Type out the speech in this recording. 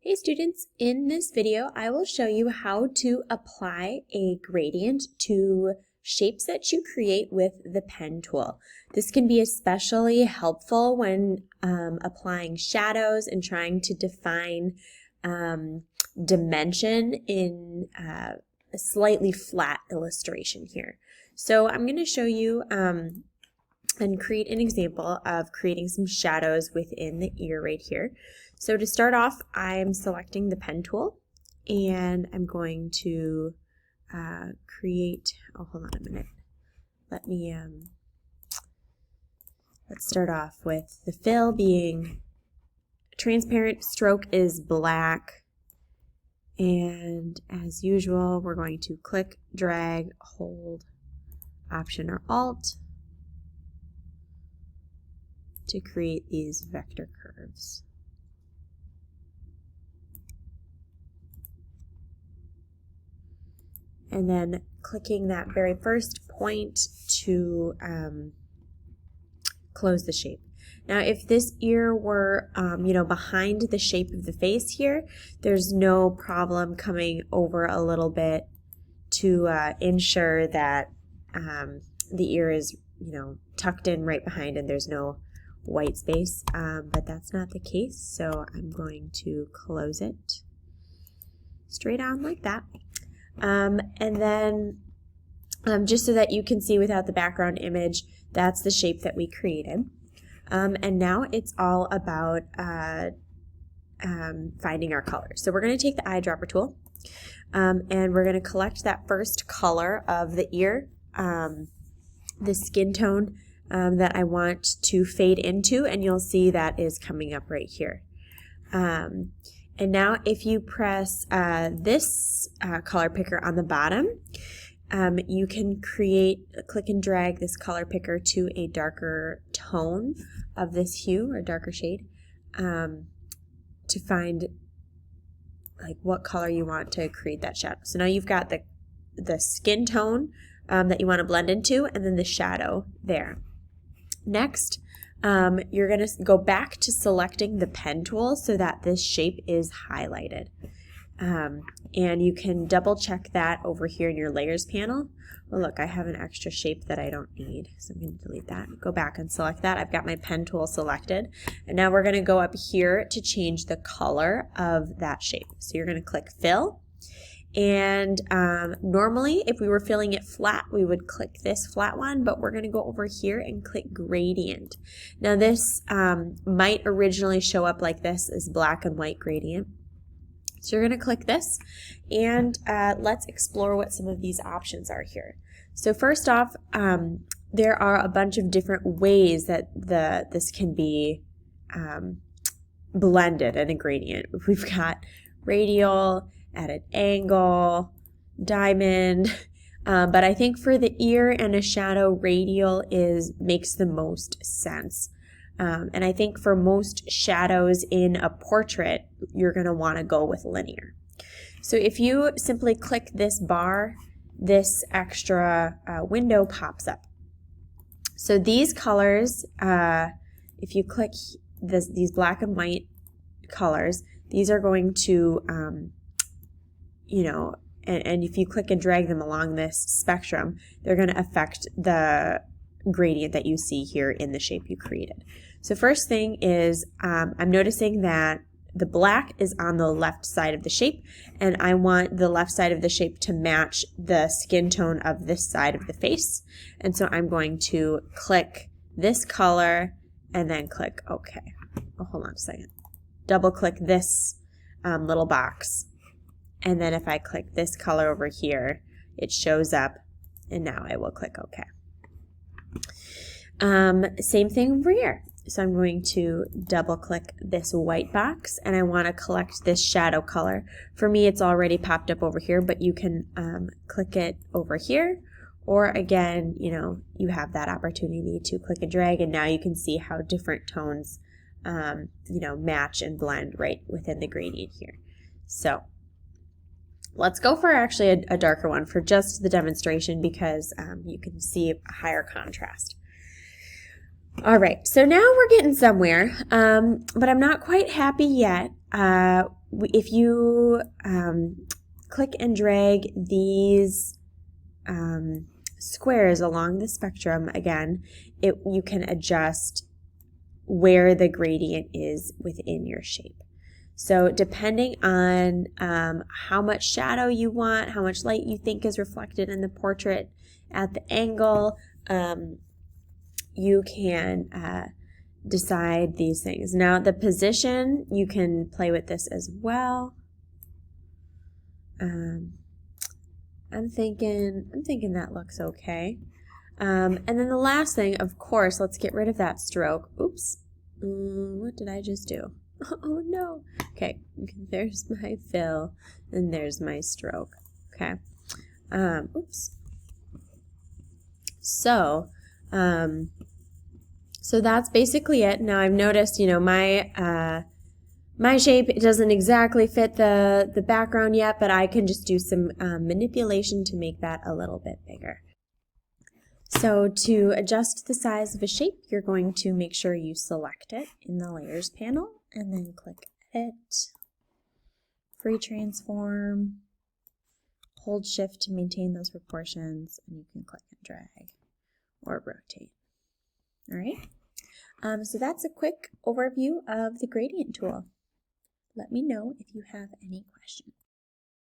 Hey students, in this video I will show you how to apply a gradient to shapes that you create with the pen tool. This can be especially helpful when applying shadows and trying to define dimension in a slightly flat illustration here. So I'm going to show you and create an example of creating some shadows within the ear right here. So to start off, I'm selecting the pen tool and I'm going to create, hold on a minute. Let's start off with the fill being transparent, stroke is black, and as usual, we're going to click, drag, hold, Option or Alt to create these vector curves. And then clicking that very first point to close the shape. Now if this ear were behind the shape of the face here, there's no problem coming over a little bit to ensure that the ear is tucked in right behind and there's no white space, but that's not the case, so I'm going to close it straight on like that. And then just so that you can see without the background image, that's the shape that we created. And now it's all about finding our colors. So we're going to take the eyedropper tool and we're going to collect that first color of the ear, the skin tone that I want to fade into, and you'll see that is coming up right here. And now if you press this color picker on the bottom, you can click and drag this color picker to a darker tone of this hue or darker shade to find like what color you want to create that shadow. So now you've got the skin tone that you want to blend into, and then the shadow there. Next, you're going to go back to selecting the pen tool so that this shape is highlighted. And you can double check that over here in your layers panel. Well, look, I have an extra shape that I don't need, so I'm going to delete that. Go back and select that. I've got my pen tool selected. And now we're going to go up here to change the color of that shape. So you're going to click Fill. And normally, if we were filling it flat, we would click this flat one, but we're going to go over here and click Gradient. Now this might originally show up like this as black and white gradient. So you're going to click this, and let's explore what some of these options are here. So first off, there are a bunch of different ways that this can be blended in a gradient. We've got radial, at an angle, diamond, but I think for the ear and a shadow, radial makes the most sense. And I think for most shadows in a portrait, you're going to want to go with linear. So if you simply click this bar, this extra window pops up. So these colors, if you click these black and white colors, these are going to and if you click and drag them along this spectrum, they're going to affect the gradient that you see here in the shape you created. So first thing is I'm noticing that the black is on the left side of the shape, and I want the left side of the shape to match the skin tone of this side of the face. And so I'm going to click this color and then click OK. Oh, hold on a second. Double click this little box. And then if I click this color over here, it shows up, and now I will click OK. Same thing over here. So I'm going to double click this white box, and I want to collect this shadow color. For me, it's already popped up over here, but you can click it over here, or again, you have that opportunity to click and drag, and now you can see how different tones match and blend right within the gradient here. So let's go for actually a darker one for just the demonstration, because you can see a higher contrast. All right, so now we're getting somewhere, but I'm not quite happy yet. if you click and drag these squares along the spectrum, again, you can adjust where the gradient is within your shape. So depending on how much shadow you want, how much light you think is reflected in the portrait at the angle, you can decide these things. Now the position, you can play with this as well. I'm thinking that looks okay. And then the last thing, of course, let's get rid of that stroke. Oops. What did I just do? Oh no. Okay, there's my fill and there's my stroke. Okay. Oops. So that's basically it. Now I've noticed, my shape doesn't exactly fit the background yet, but I can just do some manipulation to make that a little bit bigger. So to adjust the size of a shape, you're going to make sure you select it in the Layers panel and then click Edit, Free Transform, hold Shift to maintain those proportions, and you can click and drag or rotate. All right, so that's a quick overview of the gradient tool. Let me know if you have any questions.